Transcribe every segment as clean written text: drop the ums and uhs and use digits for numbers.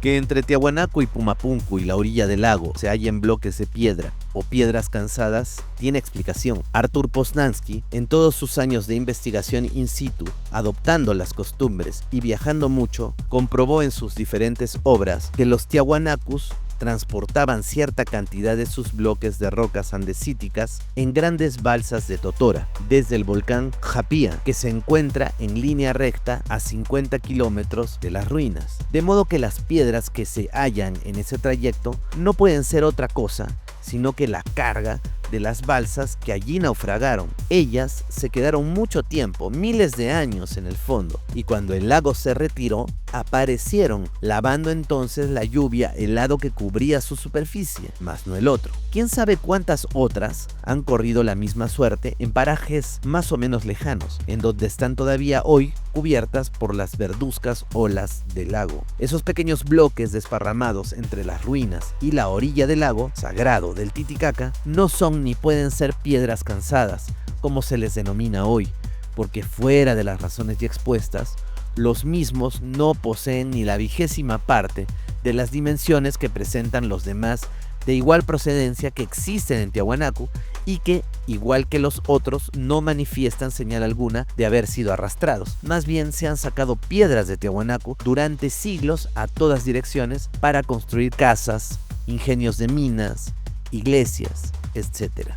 Que entre Tiahuanaco y Pumapunku y la orilla del lago se hallen bloques de piedra o piedras cansadas tiene explicación. Artur Poznański, en todos sus años de investigación in situ, adoptando las costumbres y viajando mucho, comprobó en sus diferentes obras que los tiahuanacus transportaban cierta cantidad de sus bloques de rocas andesíticas en grandes balsas de totora, desde el volcán Japía, que se encuentra en línea recta a 50 kilómetros de las ruinas. De modo que las piedras que se hallan en ese trayecto no pueden ser otra cosa sino que la carga de las balsas que allí naufragaron. Ellas se quedaron mucho tiempo, miles de años en el fondo, y cuando el lago se retiró, aparecieron, lavando entonces la lluvia el lado que cubría su superficie, mas no el otro. ¿Quién sabe cuántas otras han corrido la misma suerte en parajes más o menos lejanos, en donde están todavía hoy cubiertas por las verduzcas olas del lago? Esos pequeños bloques desparramados entre las ruinas y la orilla del lago sagrado del Titicaca no son ni pueden ser piedras cansadas, como se les denomina hoy, porque fuera de las razones ya expuestas, los mismos no poseen ni la 20ª parte de las dimensiones que presentan los demás de igual procedencia que existen en Tiahuanaco y que, igual que los otros, no manifiestan señal alguna de haber sido arrastrados. Más bien se han sacado piedras de Tiahuanaco durante siglos a todas direcciones para construir casas, ingenios de minas, iglesias, etc.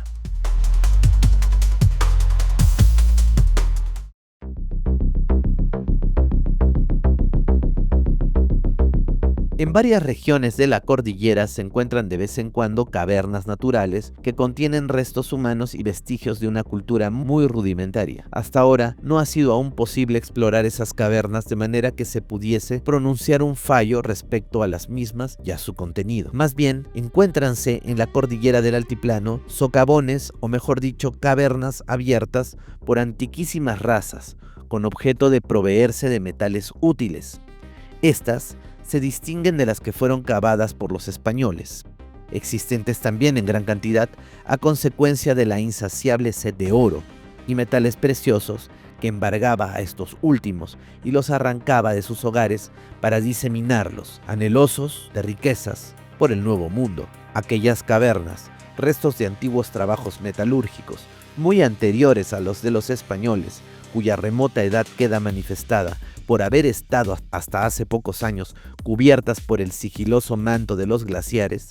En varias regiones de la cordillera se encuentran de vez en cuando cavernas naturales que contienen restos humanos y vestigios de una cultura muy rudimentaria. Hasta ahora no ha sido aún posible explorar esas cavernas de manera que se pudiese pronunciar un fallo respecto a las mismas y a su contenido. Más bien, encuéntranse en la cordillera del altiplano socavones, o mejor dicho, cavernas abiertas por antiquísimas razas, con objeto de proveerse de metales útiles. Estas se distinguen de las que fueron cavadas por los españoles, existentes también en gran cantidad a consecuencia de la insaciable sed de oro y metales preciosos que embargaba a estos últimos y los arrancaba de sus hogares para diseminarlos, anhelosos de riquezas, por el Nuevo Mundo. Aquellas cavernas, restos de antiguos trabajos metalúrgicos, muy anteriores a los de los españoles, cuya remota edad queda manifestada por haber estado hasta hace pocos años cubiertas por el sigiloso manto de los glaciares,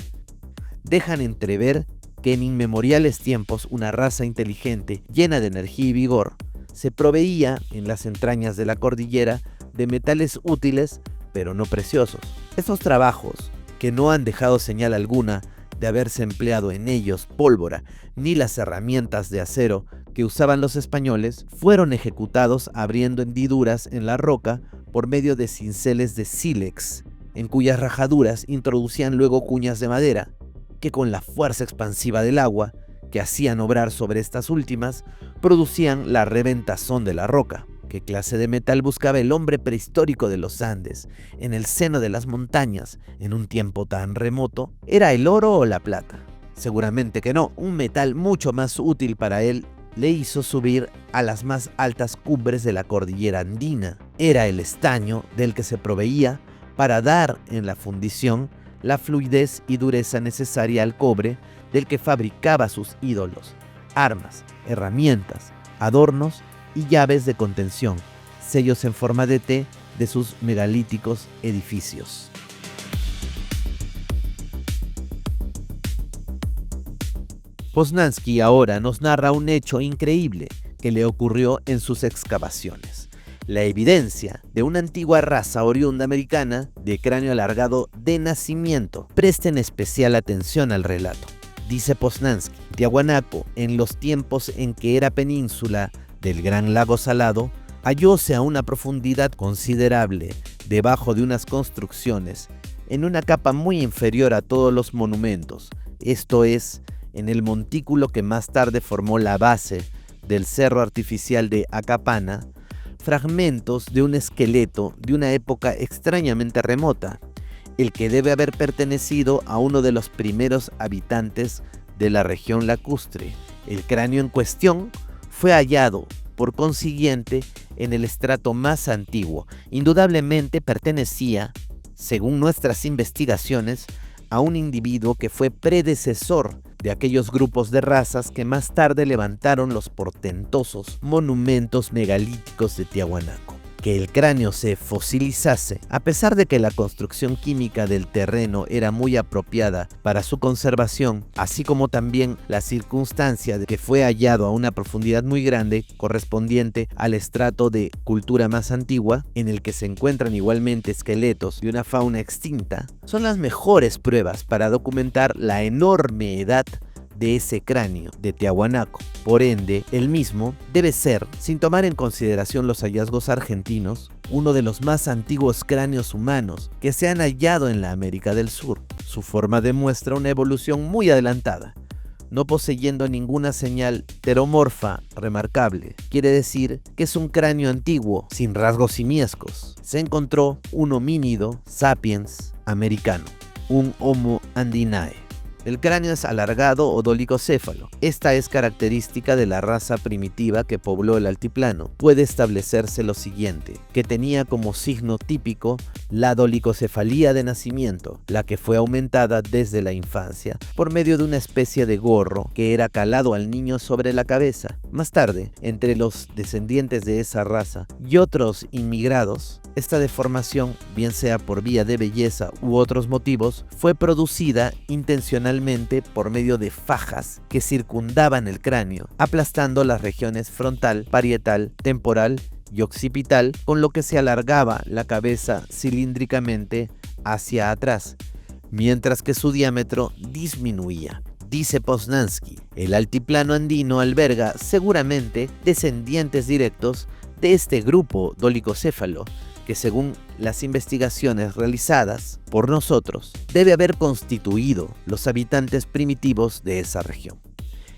dejan entrever que en inmemoriales tiempos una raza inteligente, llena de energía y vigor, se proveía en las entrañas de la cordillera de metales útiles pero no preciosos. Estos trabajos, que no han dejado señal alguna de haberse empleado en ellos pólvora ni las herramientas de acero que usaban los españoles, fueron ejecutados abriendo hendiduras en la roca por medio de cinceles de sílex, en cuyas rajaduras introducían luego cuñas de madera, que con la fuerza expansiva del agua que hacían obrar sobre estas últimas, producían la reventazón de la roca. ¿Qué clase de metal buscaba el hombre prehistórico de los Andes, en el seno de las montañas, en un tiempo tan remoto? ¿Era el oro o la plata? Seguramente que no. Un metal mucho más útil para él le hizo subir a las más altas cumbres de la cordillera andina. Era el estaño del que se proveía para dar en la fundición la fluidez y dureza necesaria al cobre del que fabricaba sus ídolos, armas, herramientas, adornos y llaves de contención, sellos en forma de T de sus megalíticos edificios. Poznański ahora nos narra un hecho increíble que le ocurrió en sus excavaciones: la evidencia de una antigua raza oriunda americana de cráneo alargado de nacimiento. Presten especial atención al relato. Dice Poznański: Tiahuanaco, en los tiempos en que era península del Gran Lago Salado, hallóse a una profundidad considerable debajo de unas construcciones, en una capa muy inferior a todos los monumentos, esto es, en el montículo que más tarde formó la base del cerro artificial de Acapana, fragmentos de un esqueleto de una época extrañamente remota, el que debe haber pertenecido a uno de los primeros habitantes de la región lacustre. El cráneo en cuestión fue hallado, por consiguiente, en el estrato más antiguo. Indudablemente pertenecía según nuestras investigaciones, a un individuo que fue predecesor de aquellos grupos de razas que más tarde levantaron los portentosos monumentos megalíticos de Tiahuanaco. Que el cráneo se fosilizase, a pesar de que la construcción química del terreno era muy apropiada para su conservación, así como también la circunstancia de que fue hallado a una profundidad muy grande correspondiente al estrato de cultura más antigua, en el que se encuentran igualmente esqueletos de una fauna extinta, son las mejores pruebas para documentar la enorme edad de ese cráneo de Tiahuanaco. Por ende, el mismo debe ser, sin tomar en consideración los hallazgos argentinos, uno de los más antiguos cráneos humanos que se han hallado en la América del Sur. Su forma demuestra una evolución muy adelantada, no poseyendo ninguna señal pteromorfa remarcable. Quiere decir que es un cráneo antiguo, sin rasgos simiescos. Se encontró un homínido sapiens americano, un Homo andinae. El cráneo es alargado o dolicocéfalo. Esta es característica de la raza primitiva que pobló el altiplano. Puede establecerse lo siguiente, que tenía como signo típico la dolicocefalía de nacimiento, la que fue aumentada desde la infancia por medio de una especie de gorro que era calado al niño sobre la cabeza. Más tarde, entre los descendientes de esa raza y otros inmigrados, esta deformación, bien sea por vía de belleza u otros motivos, fue producida intencionalmente por medio de fajas que circundaban el cráneo, aplastando las regiones frontal, parietal, temporal y occipital, con lo que se alargaba la cabeza cilíndricamente hacia atrás, mientras que su diámetro disminuía. Dice Poznański, el altiplano andino alberga seguramente descendientes directos de este grupo dolicocéfalo, que según las investigaciones realizadas por nosotros, debe haber constituido los habitantes primitivos de esa región.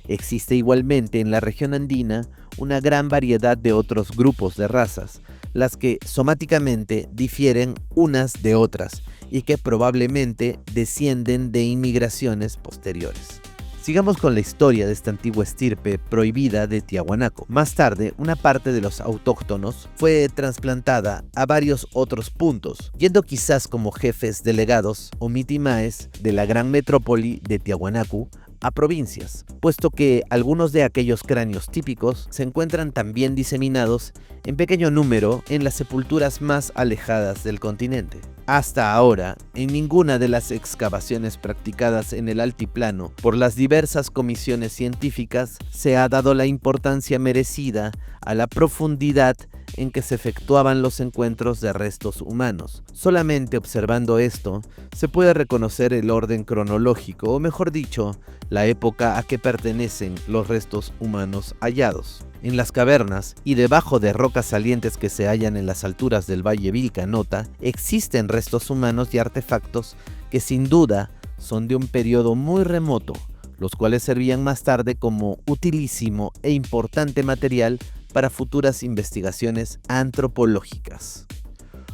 Existe igualmente en la región andina una gran variedad de otros grupos de razas, las que somáticamente difieren unas de otras y que probablemente descienden de inmigraciones posteriores. Sigamos con la historia de esta antigua estirpe prohibida de Tiahuanaco. Más tarde, una parte de los autóctonos fue trasplantada a varios otros puntos, yendo quizás como jefes delegados o mitimaes de la gran metrópoli de Tiahuanaco a provincias, puesto que algunos de aquellos cráneos típicos se encuentran también diseminados en pequeño número en las sepulturas más alejadas del continente. Hasta ahora, en ninguna de las excavaciones practicadas en el altiplano por las diversas comisiones científicas se ha dado la importancia merecida a la profundidad en que se efectuaban los encuentros de restos humanos. Solamente observando esto, se puede reconocer el orden cronológico, o mejor dicho, la época a que pertenecen los restos humanos hallados. En las cavernas y debajo de rocas salientes que se hallan en las alturas del Valle Vilcanota, existen restos humanos y artefactos que sin duda son de un periodo muy remoto, los cuales servían más tarde como utilísimo e importante material para futuras investigaciones antropológicas.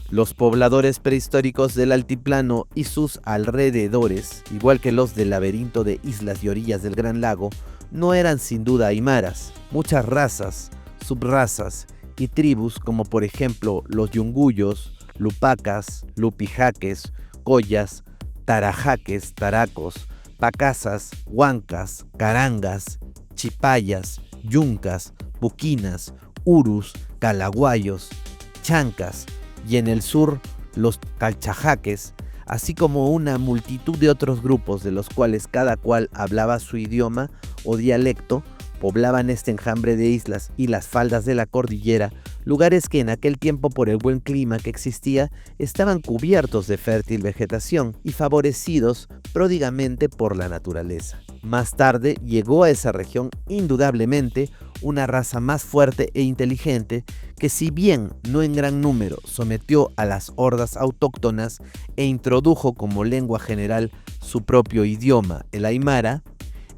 Los pobladores prehistóricos del altiplano y sus alrededores, igual que los del laberinto de islas y orillas del Gran Lago, no eran sin duda aymaras. Muchas razas, subrazas y tribus, como por ejemplo los yunguyos, lupacas, lupijaques, collas, tarajaques, taracos, pacasas, huancas, carangas, chipayas, yuncas, buquinas, urus, calaguayos, chancas, y en el sur los calchajaques, así como una multitud de otros grupos de los cuales cada cual hablaba su idioma o dialecto, poblaban este enjambre de islas y las faldas de la cordillera, lugares que en aquel tiempo por el buen clima que existía estaban cubiertos de fértil vegetación y favorecidos pródigamente por la naturaleza. Más tarde llegó a esa región indudablemente una raza más fuerte e inteligente que, si bien no en gran número, sometió a las hordas autóctonas e introdujo como lengua general su propio idioma, el aymara.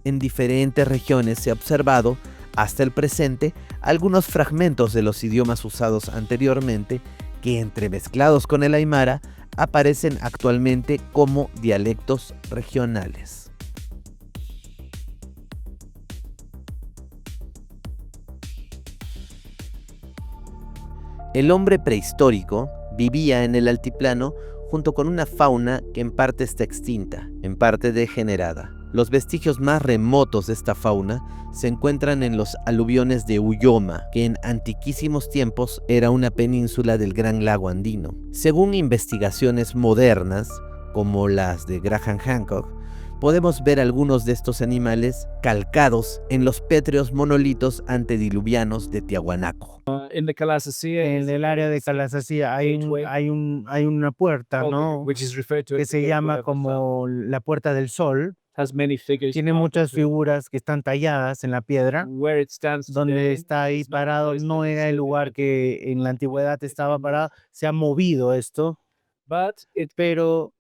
En diferentes regiones se ha observado hasta el presente algunos fragmentos de los idiomas usados anteriormente que, entremezclados con el aymara, aparecen actualmente como dialectos regionales. El hombre prehistórico vivía en el altiplano junto con una fauna que en parte está extinta, en parte degenerada. Los vestigios más remotos de esta fauna se encuentran en los aluviones de Uyoma, que en antiquísimos tiempos era una península del Gran Lago Andino. Según investigaciones modernas, como las de Graham Hancock, podemos ver algunos de estos animales calcados en los pétreos monolitos antediluvianos de Tiahuanaco. En el área de Calasasía hay una puerta, ¿no? Que se llama como la Puerta del Sol. Tiene muchas figuras que están talladas en la piedra. Donde está ahí parado no era el lugar que en la antigüedad estaba parado. Se ha movido esto, pero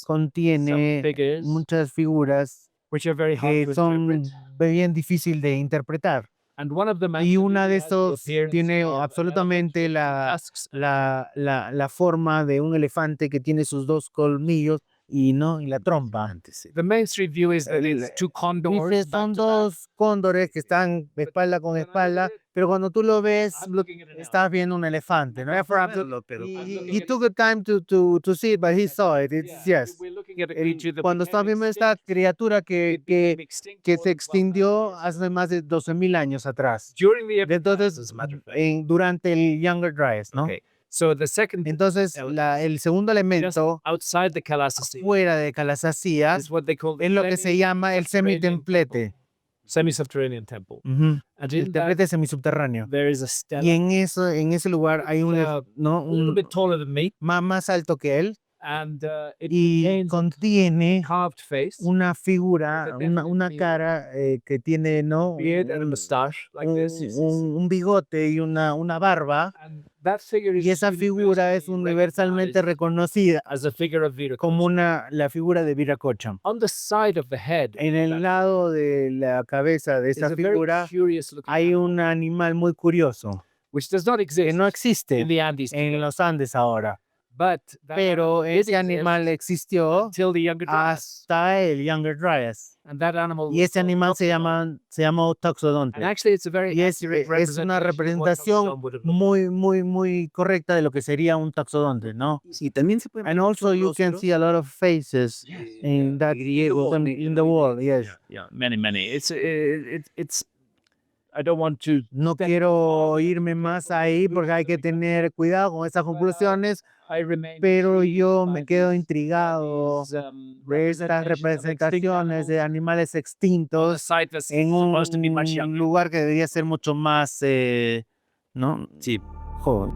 contiene muchas figuras que son bien difíciles de interpretar. Y una de estos tiene absolutamente la forma de un elefante que tiene sus dos colmillos y la trompa. Dice, son dos cóndores que están espalda con espalda, pero cuando tú lo ves, estás viendo un elefante, ¿no? He took the time to see it, but he saw it. It's, yes. Cuando estás viendo esta criatura que se extinguió hace más de 12,000 años atrás. Entonces, durante el Younger Dryas, ¿no? Entonces, el segundo elemento fuera de Calasasía es lo que se llama el semitemplete. Semi-subterranean temple. El templete semisubterráneo. Y en ese lugar hay un más alto que él. Y contiene una figura, una cara que tiene un bigote y una barba. Y esa figura es universalmente reconocida como la figura de Viracocha. En el lado de la cabeza de esa figura hay un animal muy curioso que no existe en los Andes ahora. Pero ese animal existió hasta el Younger Dryas. Y ese animal se llama Toxodonte. Y es una representación muy correcta de lo que sería un taxodonte, ¿no? Y también se puede. And also you can see a lot of faces in the wall. Yes. Yeah, many. It's. I don't want to. No quiero irme más ahí porque hay que tener cuidado con esas conclusiones, pero yo me quedo intrigado de estas representaciones de animales extintos en un lugar que debería ser mucho más, ¿no? Sí. Joven.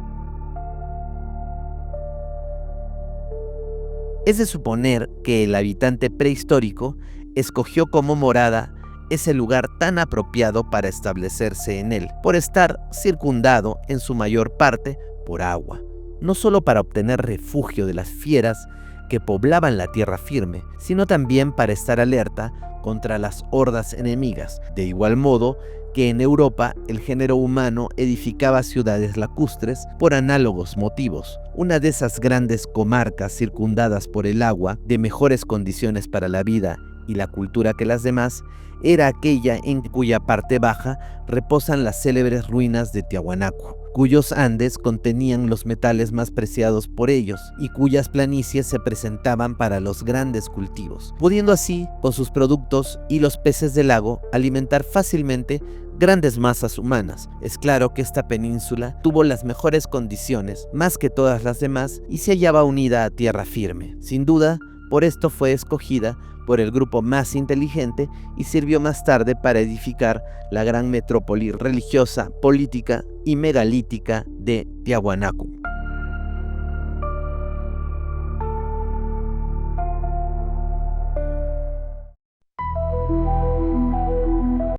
Es de suponer que el habitante prehistórico escogió como morada ese lugar tan apropiado para establecerse en él, por estar circundado en su mayor parte por agua, no solo para obtener refugio de las fieras que poblaban la tierra firme, sino también para estar alerta contra las hordas enemigas, de igual modo que en Europa el género humano edificaba ciudades lacustres por análogos motivos. Una de esas grandes comarcas circundadas por el agua, de mejores condiciones para la vida y la cultura que las demás, era aquella en cuya parte baja reposan las célebres ruinas de Tiahuanaco, cuyos Andes contenían los metales más preciados por ellos y cuyas planicies se presentaban para los grandes cultivos, pudiendo así, con sus productos y los peces del lago, alimentar fácilmente grandes masas humanas. Es claro que esta península tuvo las mejores condiciones, más que todas las demás, y se hallaba unida a tierra firme. Sin duda, por esto fue escogida por el grupo más inteligente y sirvió más tarde para edificar la gran metrópoli religiosa, política y megalítica de Tiahuanaco.